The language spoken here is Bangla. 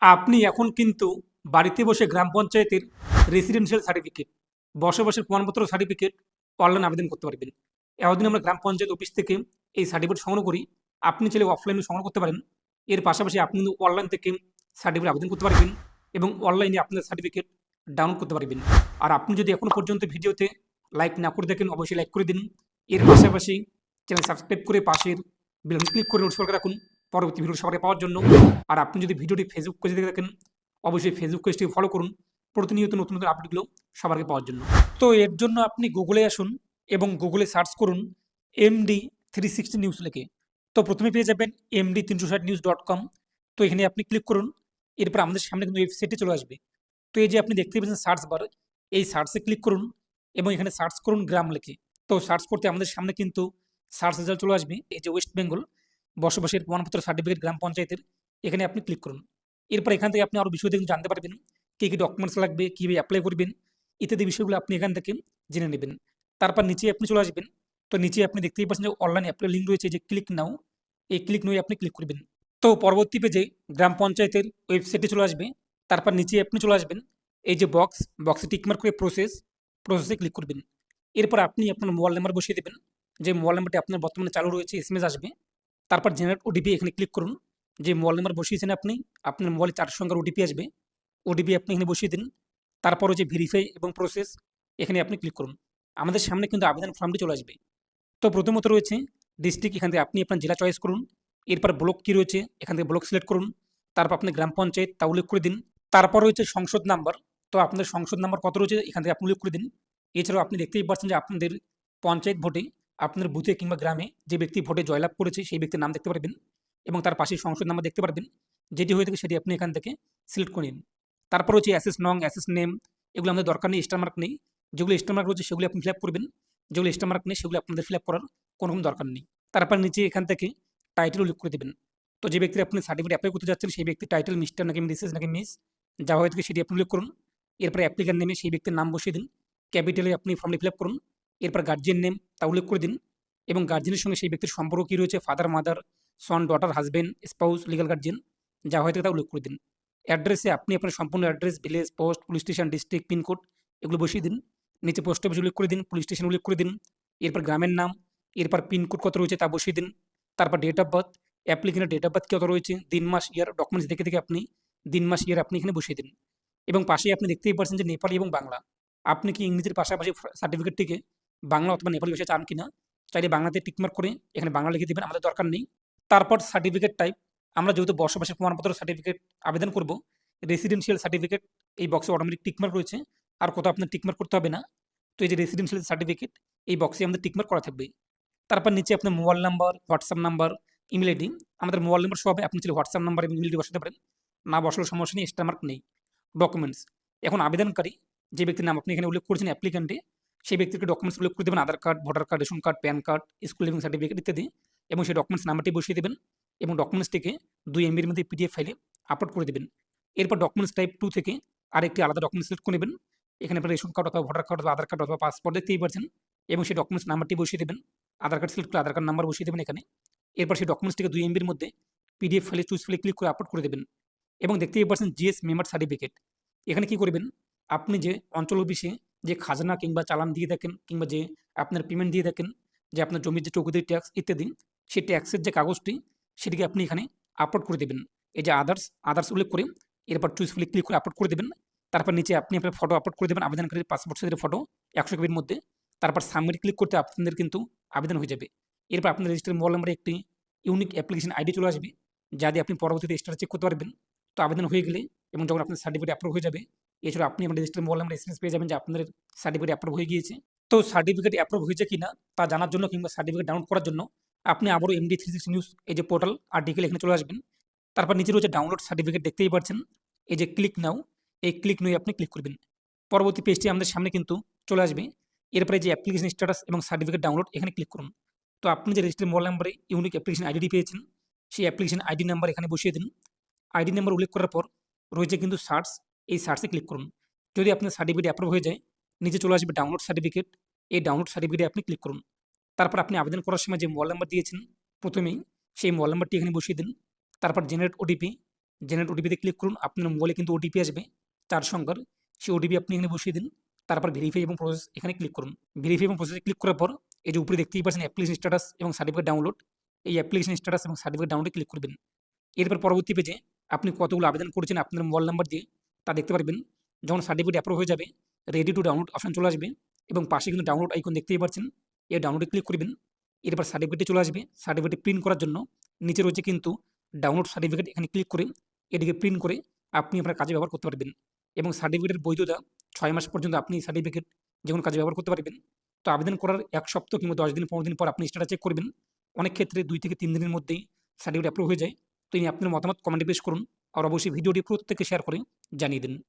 আপনি এখন কিন্তু বাড়িতে বসে গ্রাম পঞ্চায়েতের রেসিডেন্সিয়াল সার্টিফিকেট, বসবাসের প্রমাণপত্র সার্টিফিকেট অনলাইন আবেদন করতে পারবেন। এতদিন আমরা গ্রাম পঞ্চায়েত অফিস থেকে এই সার্টিফিকেট সংগ্রহ করি, আপনি চাইলে অফলাইনে সংগ্রহ করতে পারেন। এর পাশাপাশি আপনি কিন্তু অনলাইন থেকে সার্টিফিকেট আবেদন করতে পারবেন এবং অনলাইনে আপনার সার্টিফিকেট ডাউনলোড করতে পারবেন। আর আপনি যদি এখনও পর্যন্ত ভিডিওতে লাইক না করে দেখেন, অবশ্যই লাইক করে দিন। এর পাশাপাশি চ্যানেল সাবস্ক্রাইব করে পাশের বেল ক্লিক করে নোটিফিকেশন করে রাখুন পরবর্তী ভিডিও সবাই পাওয়ার জন্য। আর আপনি যদি ভিডিওটি ফেসবুক পেজে দেখে থাকেন, অবশ্যই ফেসবুক পেজটি ফলো করুন প্রতিনিয়ত নতুন নতুন আপডেটগুলো সবার আগে পাওয়ার জন্য। তো এর জন্য আপনি গুগলে আসুন এবং গুগলে সার্চ করুন MD360 নিউজ লিখে। তো প্রথমে পেয়ে যাবেন MD360news.com। তো এখানে আপনি ক্লিক করুন। এরপর আমাদের সামনে কিন্তু ওয়েবসাইটে চলে আসবে। তো এই যে আপনি দেখতে পাচ্ছেন সার্চ বার, এই সার্চে ক্লিক করুন এবং এখানে সার্চ করুন গ্রাম লিখে। তো সার্চ করতে আমাদের সামনে কিন্তু সার্চ রেজাল্ট চলে আসবে। এই যে ওয়েস্ট বেঙ্গল বসবাসের প্রমাণপত্র সার্টিফিকেট গ্রাম পঞ্চায়েতের, এখানে আপনি ক্লিক করুন। এরপর এখান থেকে আপনি আরও বিষয় দেখুন জানতে পারবেন কী কী ডকুমেন্টস লাগবে, কীভাবে অ্যাপ্লাই করবেন ইত্যাদি বিষয়গুলো আপনি এখান থেকে জেনে নেবেন। তারপর নিচে আপনি চলে আসবেন। তো নিচে আপনি দেখতেই পাচ্ছেন যে অনলাইন অ্যাপ্লাই লিঙ্ক রয়েছে, যে ক্লিক নাও, এই ক্লিক নাও আপনি ক্লিক করবেন। তো পরবর্তী পেজে গ্রাম পঞ্চায়েতের ওয়েবসাইটে চলে আসবে। তারপর নিচে আপনি চলে আসবেন, এই যে বক্সে টিকমার্ক করে প্রসেসে ক্লিক করবেন। এরপর আপনি আপনার মোবাইল নাম্বার বসিয়ে দেবেন, যে মোবাইল নাম্বারটি আপনার বর্তমানে চালু রয়েছে, SMS আসবে। তারপর জেনারেট ওটিপি এখানে ক্লিক করুন। যে মোবাইল নাম্বার বসিয়েছেন আপনি, আপনার মোবাইলে 4 সংখ্যার ওটিপি আসবে, ওটিপি আপনি এখানে বসিয়ে দিন। তারপর যে ভেরিফাই এবং প্রসেস, এখানে আপনি ক্লিক করুন। আমাদের সামনে কিন্তু আবেদন ফর্মটি চলে আসবে। তো প্রথমত রয়েছে ডিস্ট্রিক্ট, এখান থেকে আপনি আপনার জেলা চয়েস করুন। এরপর ব্লক কী রয়েছে, এখান থেকে ব্লক সিলেক্ট করুন। তারপর আপনি গ্রাম পঞ্চায়েত তা উল্লেখ করে দিন। তারপর রয়েছে সংসদ নাম্বার, তো আপনাদের সংসদ নাম্বার কত রয়েছে এখান থেকে আপনি উল্লেখ করে দিন। এছাড়াও আপনি দেখতেই পাচ্ছেন যে আপনাদের পঞ্চায়েত ভোটে আপনার বুথে কিংবা গ্রামে যে ব্যক্তি ভোটে জয়লাভ করেছে সেই ব্যক্তির নাম দেখতে পারবেন এবং তার পাশে সংসদ নাম্বার দেখতে পারবেন। যেটি হয়ে থাকে সেটি আপনি এখান থেকে সিলেক্ট করে নিন। তারপর হচ্ছে অ্যাসেস নং, অ্যাসেস নেম, এগুলো আমাদের দরকার নেই, স্টার মার্ক নেই। যেগুলো স্টার মার্ক রয়েছে সেগুলো আপনি ফিল আপ করবেন, যেগুলো স্টার মার্ক নেই সেগুলো আপনাদের ফিল আপ করার কোনো রকম দরকার নেই। তারপর নিচে এখান থেকে টাইটেল উল্লেখ করে দেবেন। তো যে ব্যক্তির আপনি সার্টিফিকেট অ্যাপ্লাই করতে যাচ্ছেন সেই ব্যক্তির টাইটেল মিস্টার নাকি মিসেস নাকি মিস যা হয়ে থাকে সেটি আপনি উল্লেখ করুন। এরপর অ্যাপ্লিকার নেমে সেই ব্যক্তির নাম বসিয়ে দিন, ক্যাপিটালে আপনি ফর্মটি ফিল আপ করুন। এরপর গার্জিয়ান নেম তা উল্লেখ করে দিন এবং গার্জিয়ানের সঙ্গে সেই ব্যক্তির সম্পর্ক কী রয়েছে, father, mother, son, daughter, husband, spouse, legal guardian যা হয়ে থাকে তা উল্লেখ করে দিন। অ্যাড্রেসে আপনি আপনার সম্পূর্ণ address, village, post, police station, district, pin code এগুলো বসিয়ে দিন। নিচে পোস্ট অফিস উল্লেখ করে দিন, পুলিশ স্টেশন উল্লেখ করে দিন। এরপর গ্রামের নাম, এরপর পিনকোড কত রয়েছে তা বসিয়ে দিন। তারপর ডেট অফ বার্থ, অ্যাপ্লিকেন্টের ডেট অফ বার্থ কত রয়েছে, দিন, মাস, ইয়ার ডকুমেন্টস দেখে দেখে আপনি দিন, মাস, ইয়ার আপনি এখানে বসিয়ে দিন। এবং পাশেই আপনি দেখতেই পাচ্ছেন যে নেপালি এবং বাংলা, আপনি কি ইংরেজির পাশাপাশি সার্টিফিকেটটিকে বাংলা অথবা নেপালি ভাষায় চান কিনা, চাইলে বাংলাতে টিকমার্ক করে এখানে বাংলা লিখে দেবেন, আমাদের দরকার নেই। তারপর সার্টিফিকেট টাইপ, আমরা যেহেতু বসবাসের প্রমাণপত্র সার্টিফিকেট আবেদন করব, রেসিডেন্সিয়াল সার্টিফিকেট এই বক্সে অটোমেটিক টিকমার্ক রয়েছে, আর কোথাও আপনার টিকমার্ক করতে হবে না। তো এই যে রেসিডেন্সিয়াল সার্টিফিকেট এই বক্সে আমাদের টিকমার্ক করা থাকবে। তারপর নিচে আপনার mobile number, WhatsApp number, email ID, আমাদের মোবাইল নাম্বার সহ আপনি চাইলে হোয়াটসঅ্যাপ নাম্বার এবং ইমেল আইডি বসাতে পারেন, না বসালেও সমস্যা নেই, এক্সট্রা মার্ক নেই। ডকুমেন্টস, এখন আবেদনকারী যে ব্যক্তির নাম আপনি এখানে উল্লেখ করেছেন অ্যাপ্লিকেন্টে, সেই ব্যক্তিকে ডকুমেন্টস উল্লেখ করে দেবেন, Aadhaar card, voter card, ration card, PAN card, school leaving certificate ইত্যাদি, এবং সেই ডকুমেন্টস নাম্বারটি বসিয়ে দেবেন এবং ডকুমেন্টসটিকে 2 MBর মধ্যে PDF ফাইলে আপলোড করে দেবেন। এরপর ডকুমেন্টস টাইপ 2 থেকে আরেকটি আলাদা ডকুমেন্ট সিলেক্ট করে নেবেন। এখানে আপনার রেশন কার্ড অথবা ভোটার কার্ড অথবা আধার কার্ড অথবা পাসপোর্ট দেখতেই পাচ্ছেন, এবং সেই ডকুমেন্টস নাম্বারটি বসিয়ে দেবেন। আধার কার্ড সিলেক্ট করে আধার কার্ড নাম্বার বসিয়ে দেবেন এখানে। এরপর সেই ডকুমেন্টসটিকে 2 MBর মধ্যে PDF ফাইলে চুজ ফাইলে ক্লিক করে আপলোড করে দেবেন। এবং দেখতেই পাচ্ছেন GS মেম্বার সার্টিফিকেট, এখানে কি করবেন, আপনি যে অঞ্চল অফিসে যে খাজনা কিংবা চালান দিয়ে থাকেন কিংবা যে আপনার পেমেন্ট দিয়ে থাকেন, যে আপনার জমির যে চৌকিদারি ট্যাক্স ইত্যাদি, সেই ট্যাক্সের যে কাগজটি সেটিকে আপনি এখানে আপলোড করে দেবেন। এই যে আদার্স উল্লেখ করে এরপর চুজ ফাইলে ক্লিক করে আপলোড করে দেবেন। তারপর নিচে আপনি আপনার ফটো আপলোড করে দেবেন, আবেদনকারীর পাসপোর্ট সাইজের ফটো 100 কপির মধ্যে। তারপর সাবমিট ক্লিক করতে আপনাদের কিন্তু আবেদন হয়ে যাবে। এরপর আপনার রেজিস্টার মোবাইল নাম্বারে একটি ইউনিক অ্যাপ্লিকেশন আইডি চলে আসবে, যা দিয়ে আপনি পরবর্তীতে স্ট্যাটাস চেক করতে পারবেন। তো আবেদন হয়ে গেলে এবং যখন আপনার সার্টিফিকেট অ্যাপ্রুভ হয়ে যাবে, এছাড়া আপনি আপনার রেজিস্টার মোবাইল নাম্বার SMS পেয়ে যাবেন যে আপনাদের সার্টিফিকেট অ্যাপ্রুভ হয়ে গিয়েছে। তো সার্টিফিকেট অ্যাপ্রুভ হয়েছে কিনা তা জানার জন্য কিংবা সার্টিফিকেট ডাউনলোড করার জন্য আপনি আবারও MD360 নিউজ এই যে পোর্টাল আর্টিকেল এখানে চলে আসবেন। তারপর নিচে রয়েছে ডাউনলোড সার্টিফিকেট দেখতেই পাচ্ছেন, এই যে ক্লিক নাও, এই ক্লিক নাও আপনি ক্লিক করবেন। পরবর্তী পেজটি আমাদের সামনে কিন্তু চলে আসবে। এরপরে যে অ্যাপ্লিকেশন স্ট্যাটাস এবং সার্টিফিকেট ডাউনলোড এখানে ক্লিক করুন। তো আপনি যে রেজিস্টার মোবাইল নাম্বারে ইউনিক অ্যাপ্লিকেশন আইডি পেয়েছেন, সেই অ্যাপ্লিকেশন আইডি নাম্বার এখানে বসিয়ে দিন। আইডি নাম্বার উল্লেখ করার পর রয়েছে কিন্তু সার্চ, এই সার্চে ক্লিক করুন। যদি আপনার সার্টিফিকেট অ্যাপ্রুভ হয়ে যায়, নিচে চলে আসবে ডাউনলোড সার্টিফিকেট, এই ডাউনলোড সার্টিফিকেটে আপনি ক্লিক করুন। তারপর আপনি আবেদন করার সময় যে মোবাইল নাম্বার দিয়েছেন প্রথমেই, সেই মোবাইল নাম্বারটি এখানে বসিয়ে দিন। তারপর জেনারেট ওটিপি, জেনারেট ওটিপিতে ক্লিক করুন। আপনার মোবাইলে কিন্তু ওটিপি আসবে 4 সংখ্যার। সেই ওটিপি আপনি এখানে বসিয়ে দিন। তারপর ভেরিফাই এবং প্রসেস এখানে ক্লিক করুন। ভেরিফাই এবং প্রসেসে ক্লিক করার পর এই যে উপরে দেখতেই পাচ্ছেন অ্যাপ্লিকেশন স্ট্যাটাস এবং সার্টিফিকেট ডাউনলোড। এই অ্যাপ্লিকেশন স্ট্যাটাস এবং সার্টিফিকেট ডাউনলোডে ক্লিক করবেন। এরপর পরবর্তী পেজে আপনি কতগুলো আবেদন করেছেন আপনার মোবাইল নাম্বার দিয়ে তা দেখতে পারবেন। যখন সার্টিফিকেট অ্যাপ্রুভ হয়ে যাবে, রেডি টু ডাউনলোড অপশন চলে আসবে এবং পাশে কিন্তু ডাউনলোড আইকন দেখতেই পাচ্ছেন। এই ডাউনলোডে ক্লিক করবেন। এরপর সার্টিফিকেটে চলে আসবে। সার্টিফিকেট প্রিন্ট করার জন্য নিচে রয়েছে কিন্তু ডাউনলোড সার্টিফিকেট, এখানে ক্লিক করে এটিকে প্রিন্ট করে আপনি আপনার কাজে ব্যবহার করতে পারবেন এবং সার্টিফিকেটের বৈধতা 6 মাস পর্যন্ত আপনি সার্টিফিকেট যে কোনো কাজে ব্যবহার করতে পারবেন। তো আবেদন করার 1 সপ্তাহ কিংবা 10 দিন 15 দিন পর আপনি স্ট্যাটাস চেক করবেন। অনেক ক্ষেত্রে 2 থেকে 3 দিনের মধ্যেই সার্টিফিকেট অ্যাপ্রুভ হয়ে যায়। তো এই নিয়ে আপনার মতামত কমেন্টে পেশ করুন আর অবশ্যই ভিডিওটি প্রত্যেককে শেয়ার করে জানিয়ে দিন।